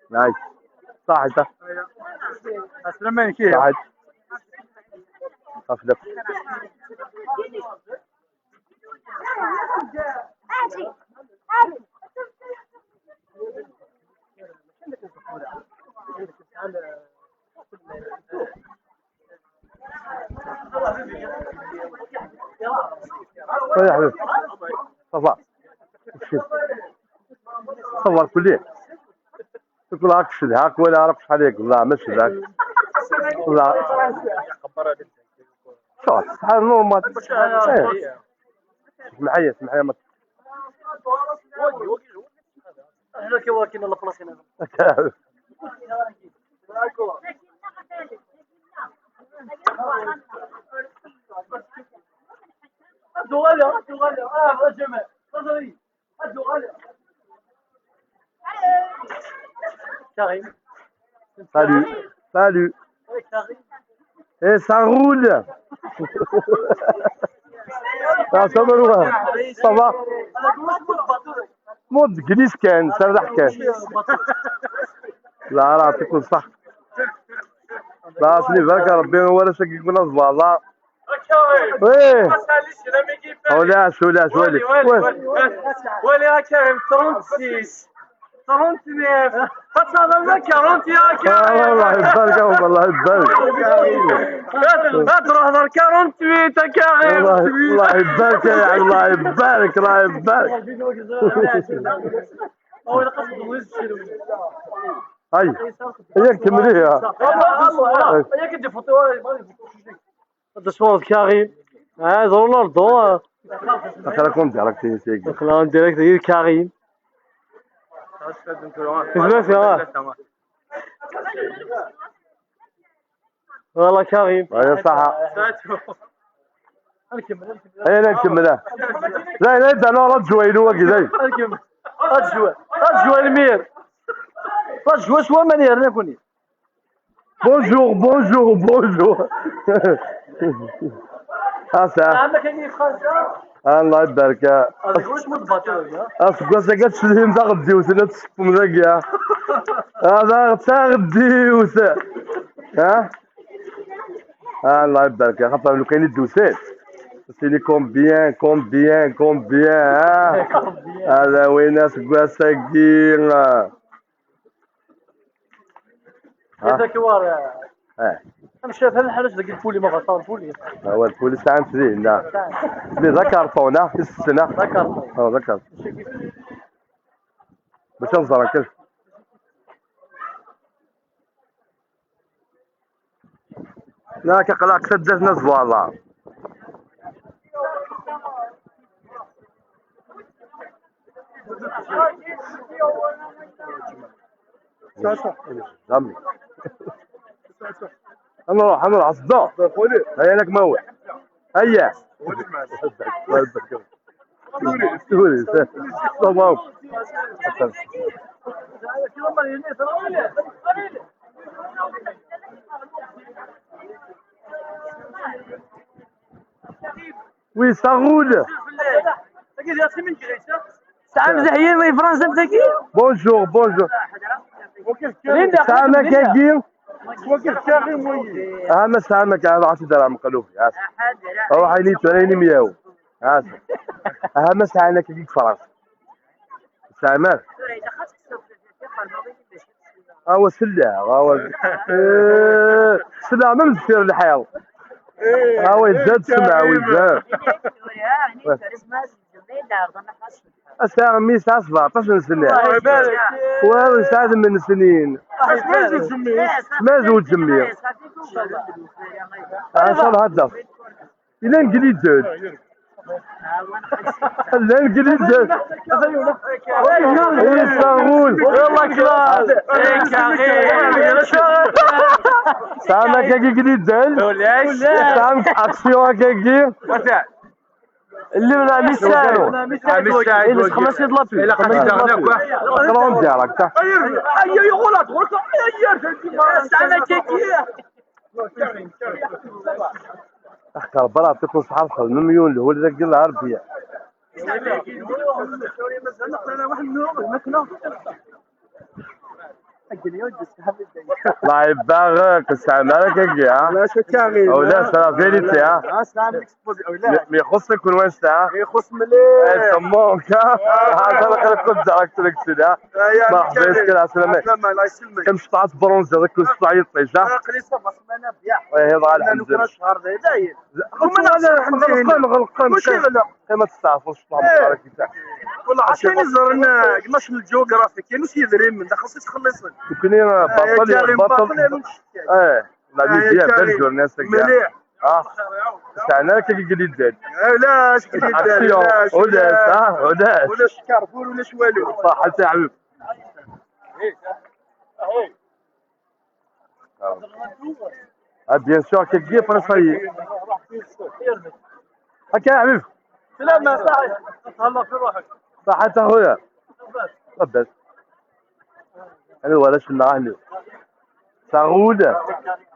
نايس صح انت اسلم كيف صح افلك يا حبيبي صفا صور كليه تقول هاك شد هاك ولا عرف شحال هيك لا مش ذاك لا شوف شحال نورمال اسمحي اسمحي ما احنا كي واكين الله بلاصينا الدغالة الجماعة نظري الدغالة كريم salut salut كريم et ça roule ça va مود جليس كان سرح كان لا راه تكون صح لا سني بركة ربي ولا شك يكون أصبع لا ايه ولاش ولاش ولي يا كريم 36 39 فتنا 40 يا كريم الله يبارك والله يبارك لا تروح هذا 48 يا كريم الله يبارك يا عم الله يبارك الله يبارك هاي هيك تمريها هيك انت فوتو هذا صوت كريم هذا رونالدو خلاكم ديالك تيسيك خلاص ديريكت هي كريم والله كريم هاي صح هاي نكملها لا لا انت انا رد جوينو وكذا رجوا المير رجوا شو منير نكوني بونجور بونجور بونجور اسا الله يبارك هذاك واش مضبط اسكو سكت سليم دا غدي وسنا تسكم ذاك هذا تا غدي وسا ها الله يبارك خاطر لو كاين الدوسات سيني كومبيان كومبيان كومبيان ها هذا وين سكوا ساكين هذاك وار اه مشى في الحرج ذاك الفولي ما غصان فولي هو البوليس تاع نسري لا ذكرتونا في السنه ذكرت ذكرت باش نزرع كيف لا كقلاك سدت ناس والله دمي انا راح اصدق هيا لك موع هيا سوري تمام وي ساغول تعال زهير وي فرنسا متاكي بونجور بونجور سامك كاكي وكيف كريم وي اهم سامك هذا 10 درهم قالوا لي روح عيني تريني 100 اهم سامك كاكي فرنسا سامك هو سلاح هو سلاح من السير الحياة هو يزاد سمع ويزاد أسامي 17 سنة وهذا سعد من سنين ما زوج جميع عشان هدف إلى انجليز زود لا انجليز زود يستغول والله كلاس سامك كي جديد زول سامك اكسيون كي اللي ولا ميساي اللي خمس يضلب لا قرون ديالك تا اي غلط غلط سامك كي اخر برا تكون صحاب خل مليون اللي هو اللي ذاك العربيه الله يبارك السلامة كي ها لا شو كامل ولا سلا فيريتي ها اسلام اكسبوز ولا ما يخص يكون وين ساعة يخص مليح سموك هذا انا خليك كنت دارك تلك ها مرحبا يسكن عسلامة الله يسلمك كم شطعت برونز هذاك كل شطع يطيش ها قليصة بس ما نبيع هذا الحمد لله شهر ذا داير غلقان مشكلة ما تستعرفوش شطع مبارك تاعك والله عشان زرنا قناش من الجيوغرافي كاين وش يدري من داك خصك تخلص يمكن بطل ايه لا مزيان برجو الناس مليح تاعنا كي قليل زاد لا اش كي وداس وداس ولا شكارفور ولا شوالو صح يا حبيبي بيان سور كي تجي فرنسايي هكا يا حبيبي سلام صاحي تهلا في روحك صحة اخويا لاباس انا ولا شو نراهني سعودة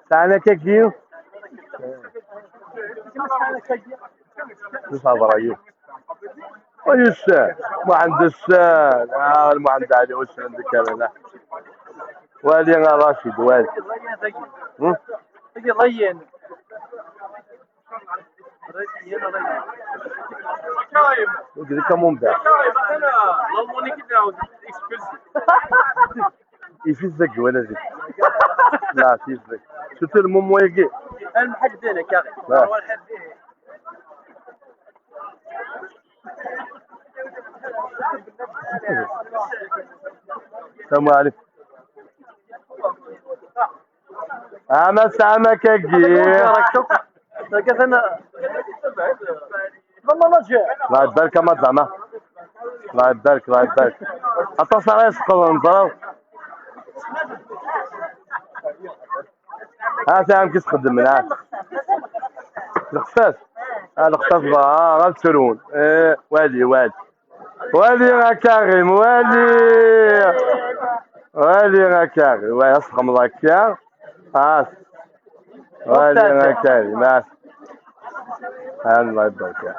تاعنا كاكيو مش هذا رايو ويش ما عند السال ما عند علي وش عندك انا والي انا راشد والي تجي ضيين قلت لك ممتع يفيزك ولا زي لا فيزك شفت المهم ويجي المحد دينك يا اخي السلام عليكم انا سامك اجي كيفنا والله ما جاء الله يبارك ما زعما الله يبارك الله يبارك اتصل على سقط نضرب ها سام كيس تخدم من هاد الخفاف الخفاف غير تسرون والي يا كريم والي يا كريم ويسخم الله كيا والي يا كريم الله يبارك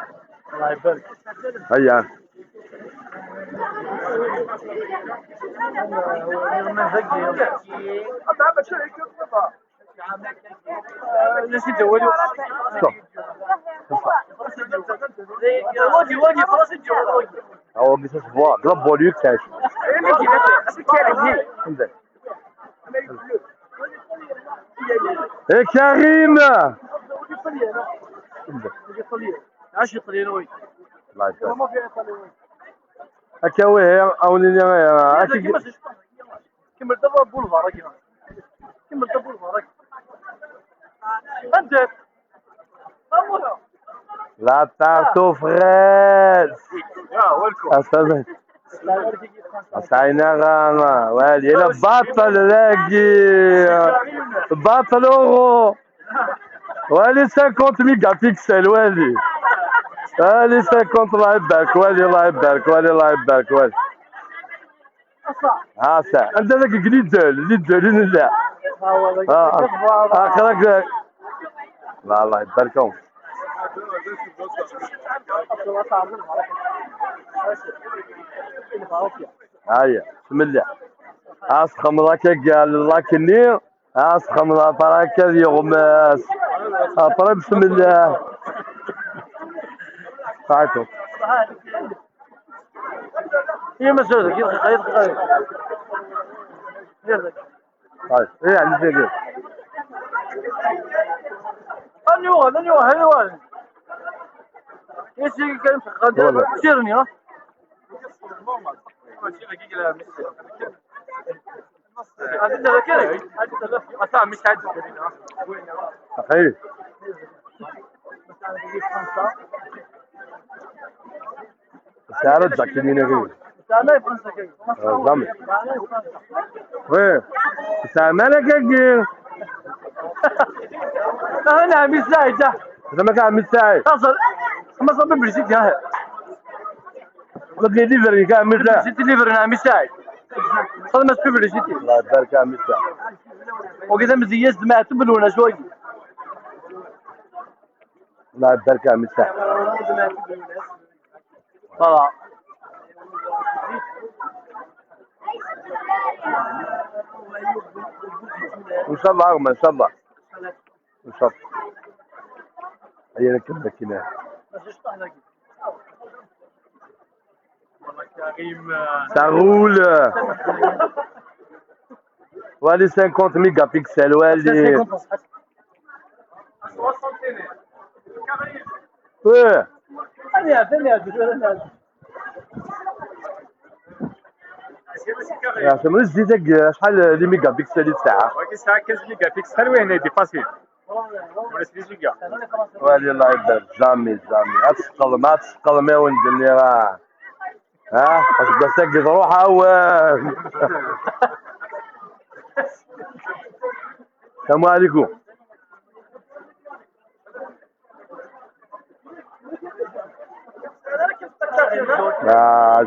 الله يبارك هيا نسيت جوالي واجي خلاص الجوال هو بيسس فوا ضرب بوليك تاعش يا كريم عاش يطلينوي الله يبارك هكا ويه اوني كمل دابا بولفار كمل دابا بولفار انت لا تارتو فريز استاذ سعينا غاما والي انا باطل لاقي باطل اورو والي 50 ميجا بيكسل والي 50 الله يبارك والي الله يبارك والي ها سا انت ذاك قليل لا اخرك لا الله يباركهم هيا بسم الله اسخم راك قال لكني اسخم راك يغمس اطرب بسم الله تعالوا هي مسؤولة كيف غير طيب ايه يعني زي كده أنيوه يسير كلام غدا سيرني ها هذا كده هذا مش عادي صحيح سعر الجاكيتين كده تعالى فرنسا كده زعما وين سامعنا كده انا عم يساعد ده زعما كان عم يساعد اصل ما صاب بريزيد يا لقي ليفري كان عم يساعد بريزيد ليفر انا عم يساعد صار ما سبب بريزيد الله يبارك عم يساعد وكذا مزيز ما تبلونا شوي الله يبارك عم يساعد طلع ان شاء الله ان شاء الله ان شاء الله. هي كده كده ça roule. والي 50 ميجا بيكسل والي واه يا شنو جديدك شحال لي ميجا بيكسل الساعه؟ ولكن الساعه 15 ميجا بيكسل وين دي فاسيل ولا 6 جيجا. والي الله يبارك جامي هتسقل ما تسقل ما وندني راه ها بس ساكي روح اوان. السلام عليكم.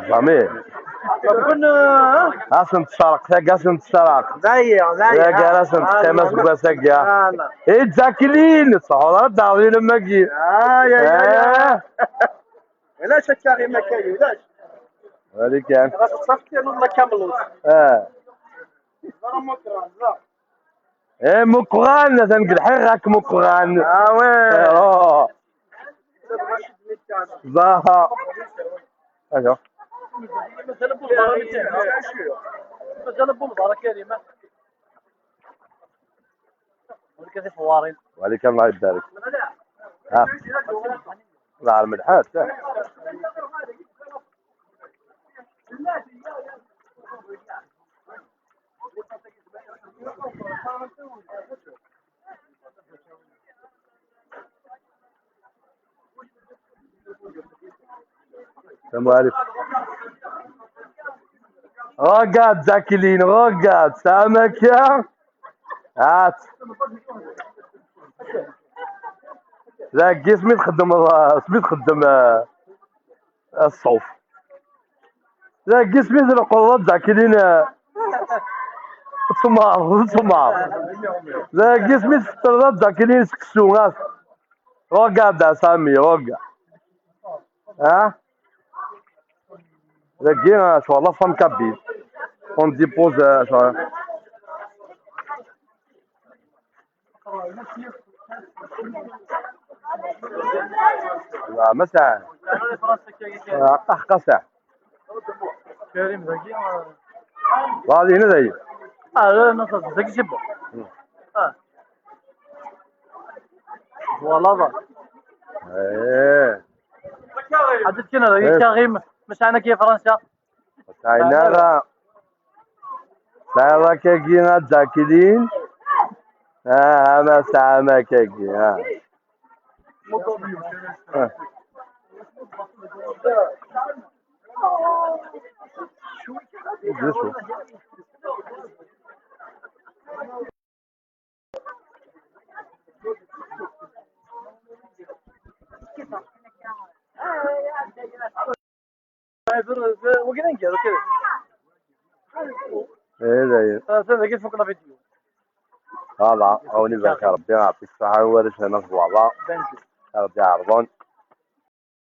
جامي اسم تشارك ثاك اسم تشارك يا جالس تمس بسك يا ايه تاكلين صحوا داوي لما جي يا علاش الكاري ما كاين علاش هذيك كان صفتي والله كامل ايه مقران تنقل حيرك مقران واه ظاها ايوه وعليك الله يبارك. ها لا على الملحات السلام عليكم. رقد زاكلين رقد سامك يا هات لا جسمي تخدم سميت تخدم الصوف لا جسمي القرارات زاكلين تسمع لا جسمي القرارات زاكلين سكسونات رقد يا سامي رقد ها لا شو الله فم كبير on dépose لا مساء قهقه ساعة هذه هنا ذي لا نص زك جبه والله ايه حدث كنا يشاغي مش انا كيف فرنسا ساينارا ساينارا كيكينا زاكلين انا سامة كيكينا شو وقنا كذا كذا ايه هذا كيف فوق الفيديو هذا هوني ذاك ربي يعطيك الصحة ورش نصب والله ربي يعرضون